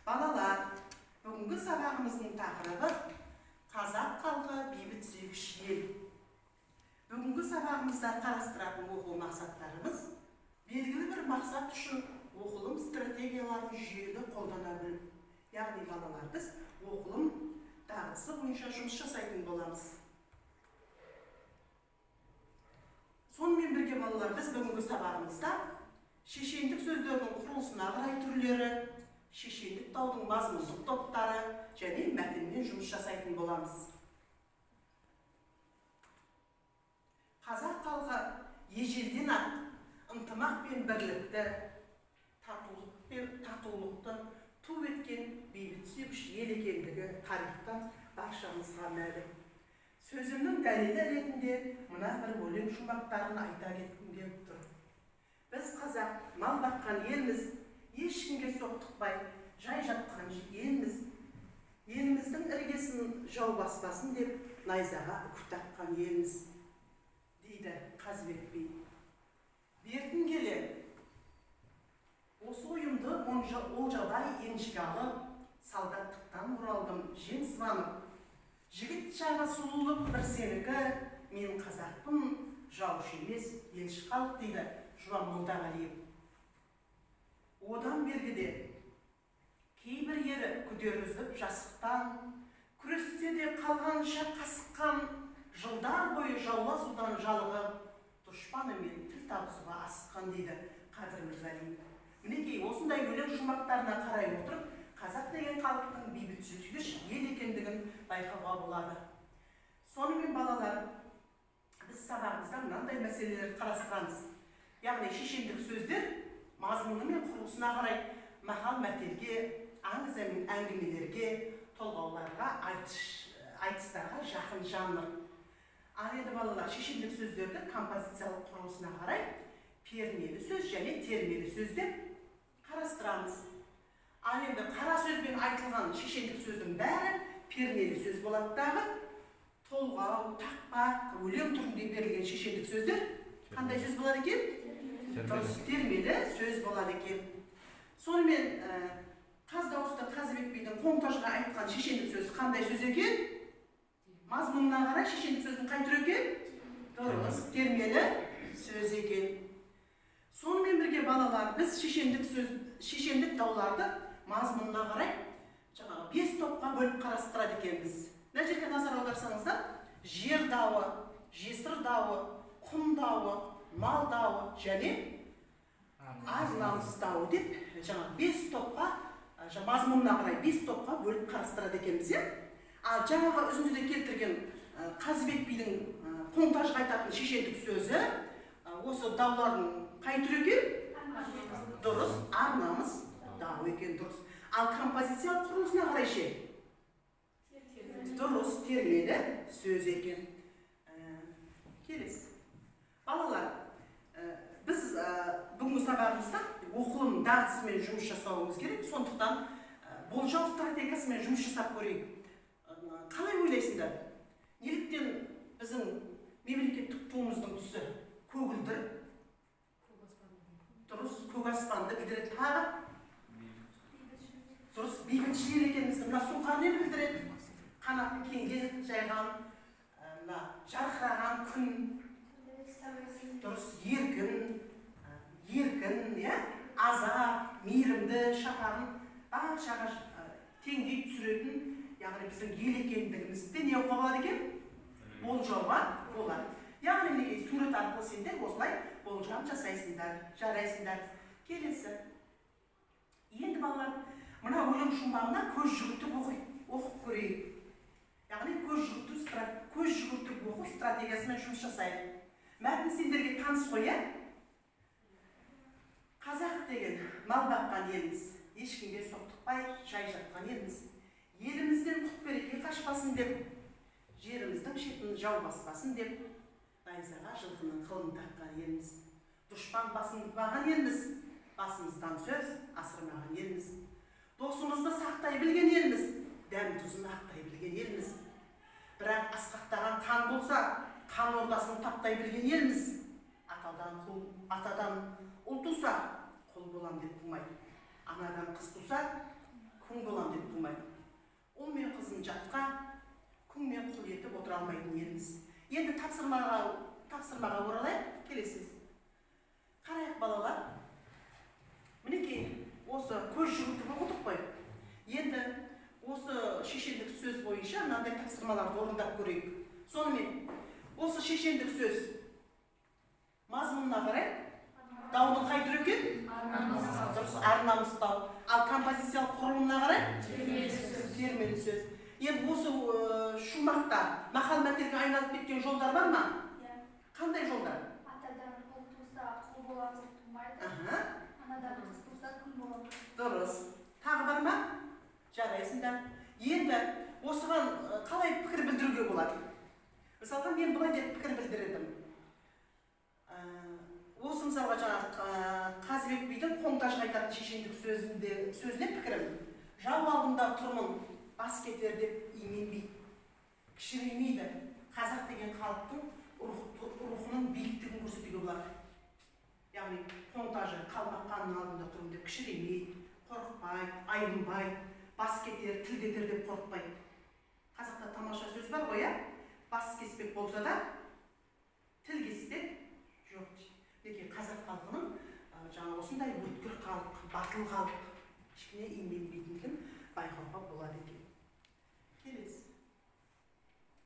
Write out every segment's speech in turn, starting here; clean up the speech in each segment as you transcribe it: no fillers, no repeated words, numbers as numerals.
Балалар, бүгінгі сабағымыздың тақырыбы қазақ халқы бейбітсүйгіш ел. Бүгінгі сабағымызда қарастыратын оқу мақсаттарымыз белгілі бір мақсат үшін оқылым стратегияларын жүйелі қолдана білу. Яғни балалар, біз оқылым дағдысы бойынша жұмыс жасайтын боламыз. Сонымен бірге балалар, біз бүгінгі сабағымызда шешендік сөздердің құрылысына қарай түрлері, шешендік даудың мазмұндық топтары және мәтінмен жұмыс жасайтын боламыз. Қазақ халқы ежелден ақ ынтымақ пен бірлікті, татулық пен татулықты ту еткен бейбітсүйгіш ел екендігі тарихтан баршамызға мәлім. Сөзімнің дәлелі ретінде мына бір өлең жұмбақтарын айта кеткім келіп тұр. Біз қазақ мал баққан елміз, ешкімге соқтықпай жай жатқан елміз. Еліміздің іргесін жау баспасын деп найзаға үкі таққан елміз, дейді Қазыбек би. Бертін келе осы ойымды олжабай еншіге алып, солдаттықтан оралдым жең сыбанып. Жігіт жағы сұлулық бір сенікі, мен қазақпын, жаушы емес елші халық, дейді Жұбан Молдағалиев. Одан бергіде кейбір ері күдер үзіп жасықтан, күресте де қалғанша қасыққан, жылдар бойы жауласудан жалығып, дұшпанымен тіл табысуға асыққан, дейді Қадыр Мырзалиев. Мінекей осындай өлең жұмбақтарына қарай отырып, қазақ деген халықтың бейбітсүйгіш ел екендігін байқауға болады. Сонымен балалар, біз сабағымызда мынандай мәселелерді қарастырамыз. Яғни шешендік сөздер мазмұны мен құрылысына қарай мақал мәтелге, аңыз әңгімелерге, толғауларға, айтыстарға жақын жанр. Ал енді балалар, шешендік сөздерді композициялық құрылысына қарай пернелі сөз және термелі сөз деп қарастырамыз. Ал енді қара сөзбен айтылған шешендік сөздің бәрі пернелі сөз болады дағы. Толғау, тақпақ, өлең түрінде берілген шешендік сөздер қандай сөз болады екен? Термелі сөз болады екен. Сонымен қаз дауысты Қазыбек бидің Қоңтажға айтқан шешендік сөз қандай сөз екен? Мазмұнына қарай шешендік сөздің қай түрі екен? Дұрыс, термелі сөз екен. Сонымен бірге балалар, біз шешендік дауларды мазмұнына қарай жаңағы 5 топқа бөліп қарастырады екенбіз. Мына жерге назар аударсаңыздар, жер дауы, жесір дауы, құн дауы, мал дауы және ар-намыс дауы деп жаңағы 5 топқа, мазмұнына қарай 5 топқа бөліп қарастырады екенбіз. Ал жаңағы үзіндіде келтірген Қазыбек бидің Қоңтажға айтатын шешендік сөзі осы даулардың қай түрі екен? Дұрыс, ар-намыс дауы екен, дұрыс. Ал композициялық құрылысына қарай ше? Дұрыс, термелі сөз екен. Келесі. Балалар, біз бүгінгі сабағымызда оқылым дағдысымен жұмыс жасауымыз керек. Сондықтан болжау стратегиясымен жұмыс жасап көрейік. Қалай ойлайсыңдар? Неліктен біздің мемлекеттік туымыздың түсі көгілдір? Дұрыс, көк аспанды білдіреді. Тағы? Дұрыс, бейбітшіл ел екенімізді. Мына сұңқар не білдіреді? Қанатын кеңге жайған, жарқыраған күн. Дұрыс, еркін, азап, мейірімді, шапағын баршаға теңдей түсіретін, яғни біздің ел екендігімізді не болады екен? Болжауға болады. Яғни мінекей сурет арқылы сендер осылай болжам жасайсыңдар, жарайсыңдар. Келесі. Енді балалар, мына өлең жұмбағына көз жүгіртіп оқып көрейік. Яғни көз жүгіртіп оқу стратегиясымен жұмыс жасайық. Мәтін сендерге таныс қой, қазақ деген мал баққан елміз, ешкімге соқтықпай жай жатқан елміз. Елімізден құт береке қашпасын деп, жеріміздің шетін жау баспасын деп, найзаға жылқының қылын таққан елміз. Дұшпан басын баған елміз, басымыздан сөз асырмаған елміз. Досымызды сақтай білген елміз, дәм тұзын ақтай білген елміз. Бірақ асқақтаған қан болса, қан ордасын таптай білген елміз. Атадан ұл туса, құл болам деп тұрмайды. Анадан қыз туса, күн көтіре алмайтын елміз. Енді тапсырмаға оралайық, келесіз. Қарайық балалар. Мінекей, осы көз жүгіртіп оқыдық қой. Енді осы шешендік сөз бойынша мынандай тапсырмаларды орындап көрейік. Сонымен, осы шешендік сөз мазмұнына қарай даудың қай түрі екен? Ар-намыстау. Ал композициялық құрылымына қарай? Термелі сөз. Енді осы шумақта мақал-мәтелге айналып кеткен жолдар бар ма? Қандай жолдар? Атадан ұл туса, құл боламыз тумайды. Анадан қыз туса, күн боламыз. Дұрыс. Тағы бар ма? Жарайсыңдар. Енді осыған қалай пікір білдіруге болады? Мысалға мен бұлай деп пікір білдіредім. Осы мысалға жаңағы Қазыбек бидің қоңтажға айтатын шешендік сөзіне пікірім. Жау алдында тұрмын, бас кетер деп именбейді, кішіреймейді. Қазақ деген халықтың рухының биіктігін көрсетуге болады. Яғни қоңтажы қалмаққанның алдында тұрмын деп кішіреймейді, қорықпайды, айбынбайды, бас кетер, тіл кетер деп қорықпайды. Қазақта тамаша сөз бар ғой, бас кеспек болса да, тіл кеспек жоқ дейді. Неге қазақ халқының жаңа осындай өткір халық, батыл халық, ешкіне именбейтіндігін байқауға болады екен. Келесі.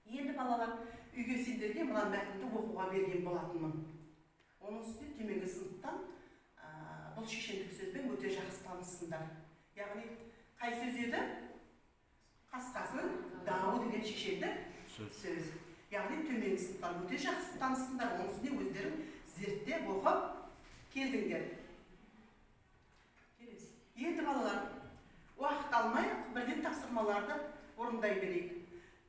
Енді балалар үйге сендерге мына мәтінді оқуға берген болатынмын. Оның үстіне төменгі сыныптан бұл шешендік сөзбен өте жақсы таныссыңдар. Яғни қай сөз еді? Қасқасының дауы деген шешендік сөз. Яғни төменгі сыныптан өте жақсы таныссыңдар. Оның үстіне өздерің зерттеп оқып келдіңдер. Енді балалар, уақыт алмай бірден тапсырмаларды орындай берейік.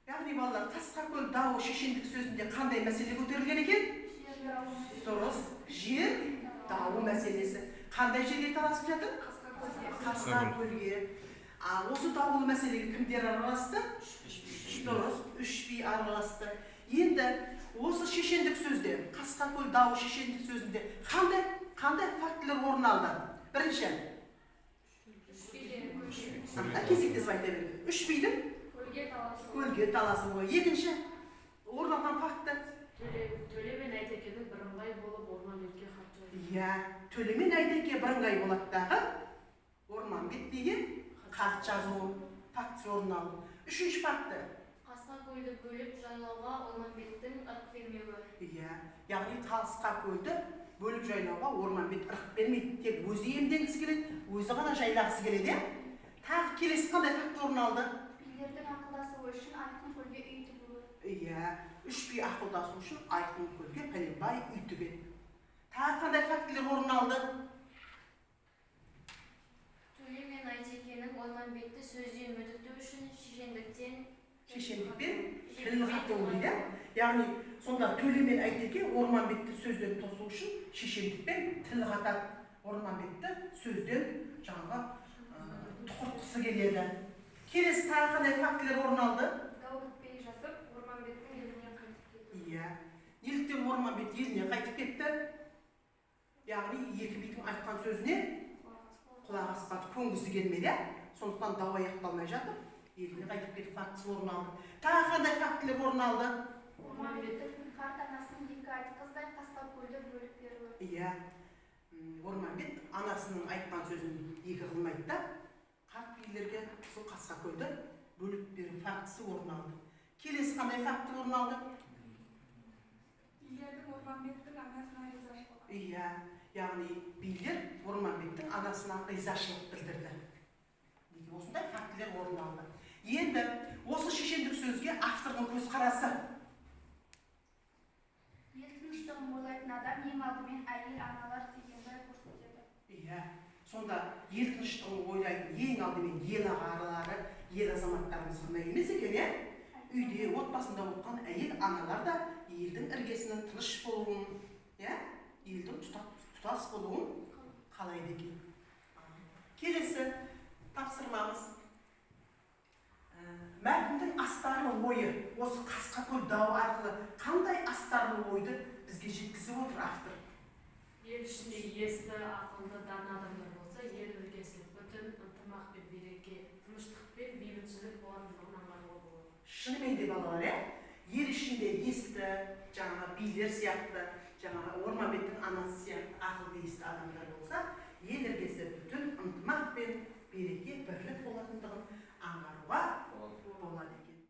Яғни балалар, Қасқакөл дауы шешендік сөзінде қандай мәселе көтерілген екен? Дұрыс, жер дауы мәселесі. Қандай жерге таласып жатыр? Қасқакөлге. Осы даулы мәселеге кімдер араласты? Дұрыс, үш би араласты. Енді осы шешендік сөзде, Қасқакөл дауы шешендік сөзінде қандай фактілер орын алды? Бірінші. Кезектесіп айта берді. Үш бидің көлге таласы ғой. Екінші, орын алған факты. Төле мен Айтекенің бірыңғай болып Орманбетке хат жазды. Иә, Төле мен Айтеке бірыңғай болаттағы Орманбет деген хат жазу фактісі орын алды. Үшінші факты. Қасқакөлді бөліп жайлауға Орманбеттің ырық бермеуі. Иә, яғни Қасқакөлді бөліп жайлауға Орманбет ырық бермейді. Тек өзі иемденгісі келеді, өзі ғана жайлағысы келеді. Тағы келесі қандай факт орын алды? Билердің ақылдасуы үшін Айқын көлге үй тігуі. Иә, үш би ақылдасу үшін Айқын көлге пәленбай үй тігеді. Тағы қандай фактілер орын алды? Төле мен Айтекенің Орманбетті сөзден мүдіктеу үшін шешендікпен тіл қату дейді. Яғни, сонда Төле мен Айтеке Орманбетті сөзден тосу үшін шешендікпен тіл қатады. Орманбетті сөзден жаңағы тұқыртқысы келеді. Келесі тағы қандай фактілер орын алды? Дау бітпей жазып, Орманбеттің еліне қайтып кетті. Иә. Неліктен Орманбет еліне қайтып кетті? Яғни, екі бидің айтқан сөзіне құлақ аспады, көнгісі келмеді. Сондықтан дау аяқталмай жатып, еліне қайтып кетіп фактісі орын алды. Тағы қандай фактілер орын алды? Орманбеттің қарт анасының екі айтқыздай Қасқакөлді бөліп беруі. Иә. Орманбет анасының айтқан сөзін екі қылмайды да, қарт билерге сол Қасқакөлді бөліп беру фактісі орын алды. Келесі қандай факті орын алды? Билердің Орманбеттің анасына ризашылығы. Иә, яғни билер Орманбеттің анасына ризашылық білдірді. Осындай фактілер орын алды. Енді осы шешендік сөзге автордың көзқарасы. Ел тыныштығын ойлайтын адам ең алдымен әйел аналар дегенді көрсетеді. Иә, сонда ел тыныштығын ойлайтын ең алдымен ел ағалары, ел азаматтарымыз ғана емес екен, үйде, отбасында отырған әйел аналар да елдің іргесінің тыныш болуын, елдің тұтас болуын қалайды екен. Келесі тапсырмамыз. Мәтіндің астарлы ойы, осы Қасқакөл дауы арқылы қандай астарлы ойды бізге жеткізіп отыр автор? Ел ішінде есті, ақылды, дана адамдар болса, ел іргесі бүтін, ынтымақ пен береке, тыныштық пен бейбітшілік болатындығын аңғаруға болады. Шынымен де балалар, yer içinde esті, жаңағы билер сияқты, жаңағы Орманбеттің анасы сияқты ақылды есті адамдар болса, ел іргесі бүтін ынтымақ пен береке бірлік болатындығын аңғаруға